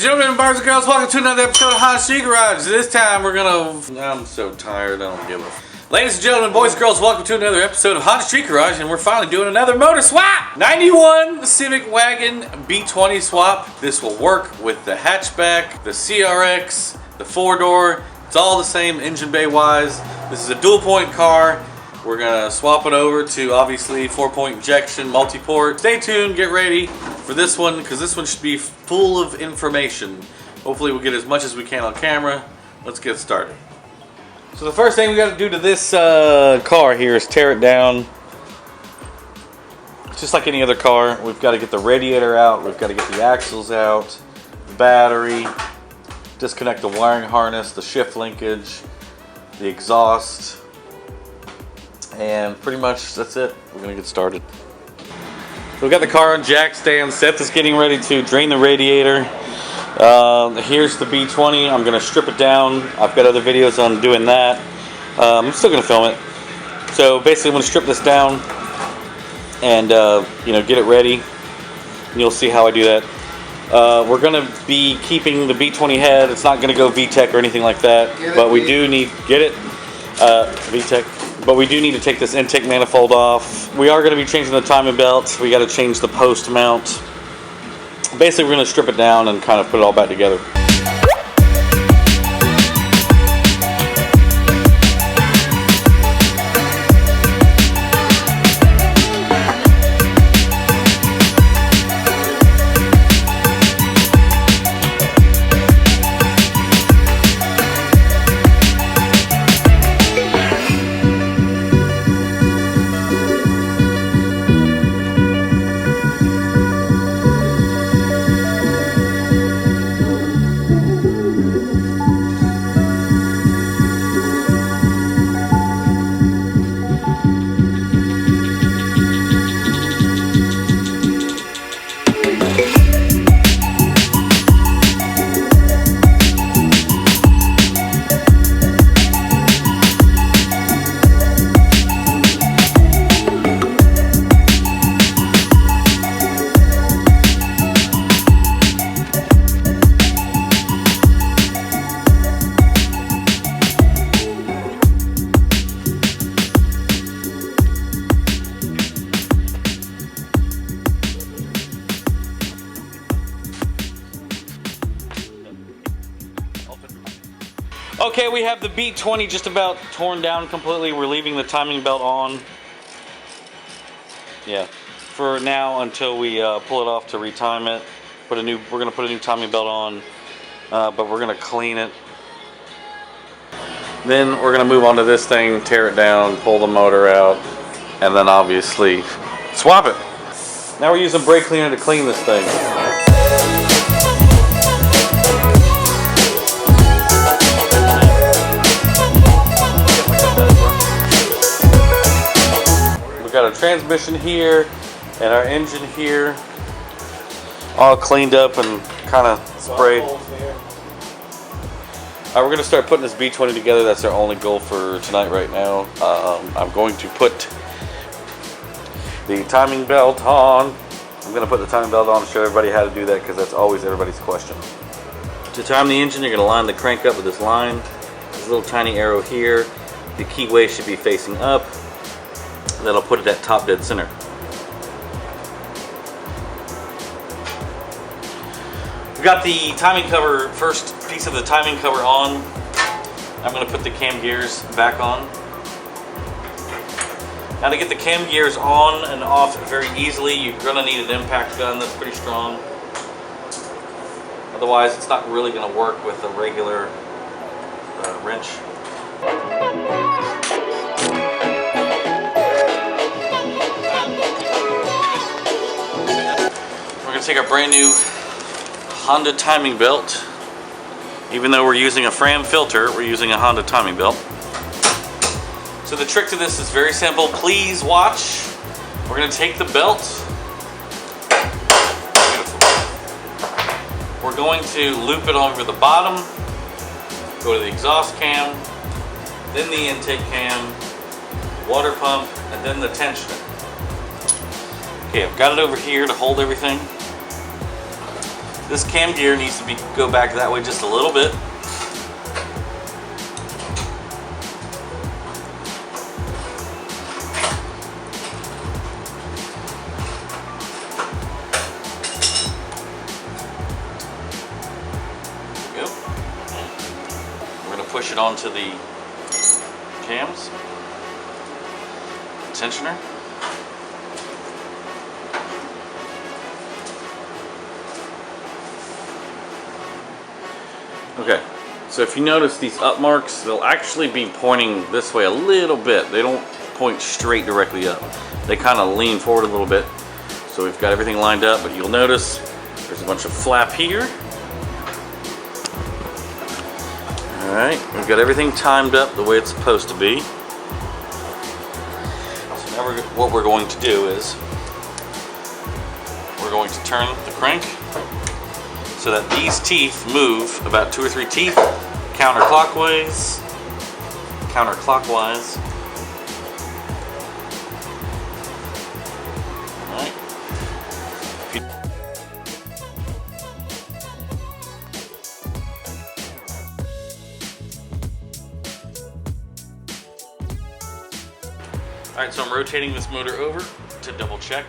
gentlemen, boys and girls, welcome to another episode of Honda Street Garage. This time we're gonna... I'm so tired, I don't give a... Ladies and gentlemen, boys and girls, welcome to another episode of Honda Street Garage, and we're finally doing another motor swap! 91 Civic Wagon B20 swap. This will work with the hatchback, the CRX, the 4-door. It's all the same engine bay wise. This is a dual point car. We're gonna swap it over to obviously 4-point injection, multi-port. Stay tuned, get ready for this one, because this one should be full of information. Hopefully we'll get as much as we can on camera. Let's get started. So the first thing we gotta do to this car here is tear it down. Just like any other car, we've got to get the radiator out, we've got to get the axles out, the battery, disconnect the wiring harness, the shift linkage, the exhaust, and pretty much that's it. We're gonna get started. So we've got the car on jack stand. Seth is getting ready to drain the radiator. Here's the B20. I'm gonna strip it down. I've got other videos on doing that. I'm still gonna film it. So basically I'm gonna strip this down and get it ready. And you'll see how I do that. We're gonna be keeping the B20 head. It's not gonna go VTEC or anything like that, but we do need VTEC. But we do need to take this intake manifold off. We are going to be changing the timing belt. We got to change the post mount. Basically, we're going to strip it down and kind of put it all back together. Okay, we have the B20 just about torn down completely. We're leaving the timing belt on. Yeah, for now until we pull it off to retime it. We're gonna put a new timing belt on, but we're gonna clean it. Then we're gonna move on to this thing, tear it down, pull the motor out, and then obviously swap it. Now we're using brake cleaner to clean this thing. We've got our transmission here and our engine here all cleaned up and kind of sprayed. We're going to start putting this B20 together. That's our only goal for tonight right now. I'm going to put the timing belt on. I'm going to put the timing belt on to show everybody how to do that, because that's always everybody's question. To time the engine, you're going to line the crank up with this line. This little tiny arrow here. The keyway should be facing up. That'll put it at top dead center. We've got the timing cover, first piece of the timing cover on. I'm going to put the cam gears back on. Now to get the cam gears on and off very easily, you're going to need an impact gun that's pretty strong. Otherwise it's not really going to work with a regular wrench. We're going to take our brand new Honda timing belt. Even though we're using a Fram filter, we're using a Honda timing belt. So the trick to this is very simple. Please watch. We're going to take the belt. Beautiful. We're going to loop it over the bottom, go to the exhaust cam, then the intake cam, water pump, and then the tensioner. Okay, I've got it over here to hold everything. This cam gear needs to go back that way just a little bit. There we go. We're going to push it onto the cams. Tensioner. Okay, so if you notice these up marks, they'll actually be pointing this way a little bit. They don't point straight directly up. They kind of lean forward a little bit. So we've got everything lined up, but you'll notice there's a bunch of flap here. All right, we've got everything timed up the way it's supposed to be. So now what we're going to do is we're going to turn the crank so that these teeth move about 2 or 3 teeth counterclockwise. All right. All right, so I'm rotating this motor over to double check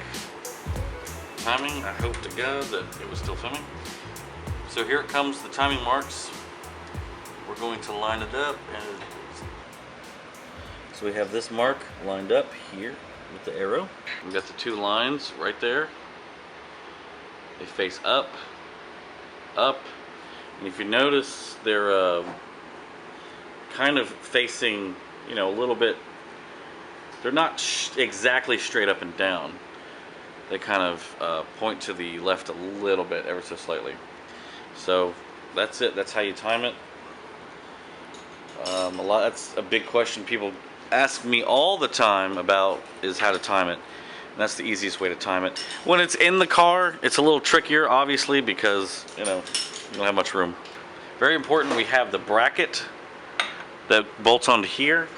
timing. I hope to God that it was still filming. So here it comes, the timing marks. We're going to line it up, and so we have this mark lined up here with the arrow. We've got the 2 lines right there. They face up, up, and if you notice, they're kind of facing, you know, a little bit. They're not exactly straight up and down. They kind of point to the left a little bit, ever so slightly. So that's it. That's how you time it. That's a big question people ask me all the time about, is how to time it. And that's the easiest way to time it. When it's in the car, it's a little trickier, obviously, because you know you don't have much room. Very important. We have the bracket that bolts onto here.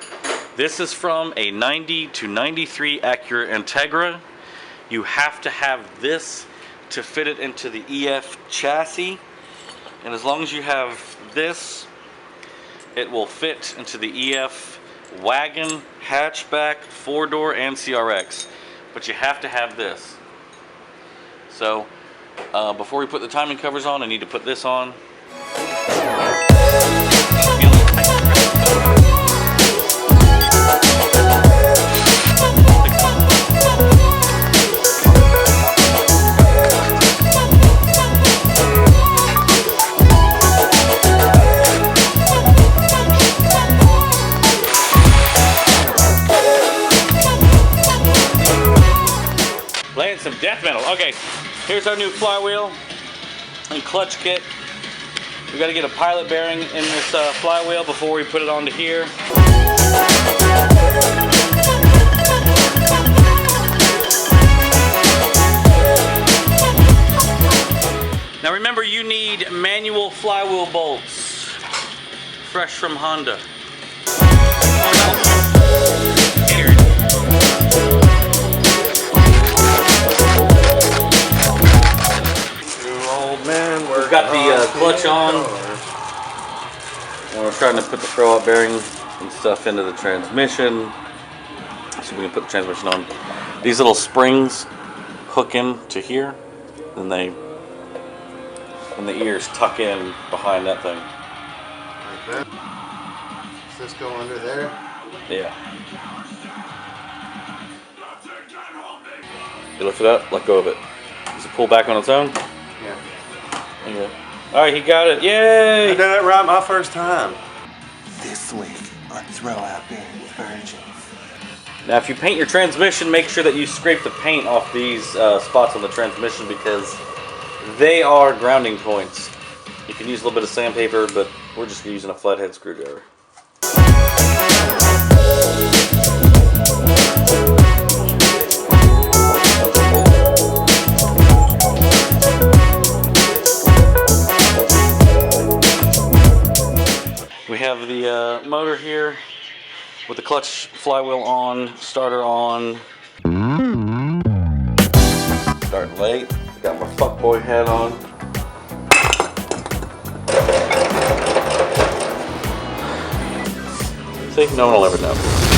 This is from a 90 to 93 Acura Integra. You have to have this to fit it into the EF chassis. And as long as you have this, it will fit into the EF wagon, hatchback, 4-door, and CRX. But you have to have this. So before we put the timing covers on, I need to put this on. Laying some death metal. Okay, here's our new flywheel and clutch kit. We got to get a pilot bearing in this flywheel before we put it onto here. Now remember, you need manual flywheel bolts, fresh from Honda. We've got the clutch on, and we're trying to put the throw-out bearing and stuff into the transmission, so we can put the transmission on. These little springs hook in to here, and the ears tuck in behind that thing. Like that? Does this go under there? Yeah. You lift it up, let go of it. Does it pull back on its own? Yeah. Okay. Alright, he got it. Yay! I did it right my first time. This week on Throw-Out Bearing with Virgin. Now if you paint your transmission, make sure that you scrape the paint off these spots on the transmission, because they are grounding points. You can use a little bit of sandpaper, but we're just using a flathead screwdriver. We have the motor here with the clutch flywheel on, starter on. Starting late. Got my fuckboy hat on. See, no one will ever know.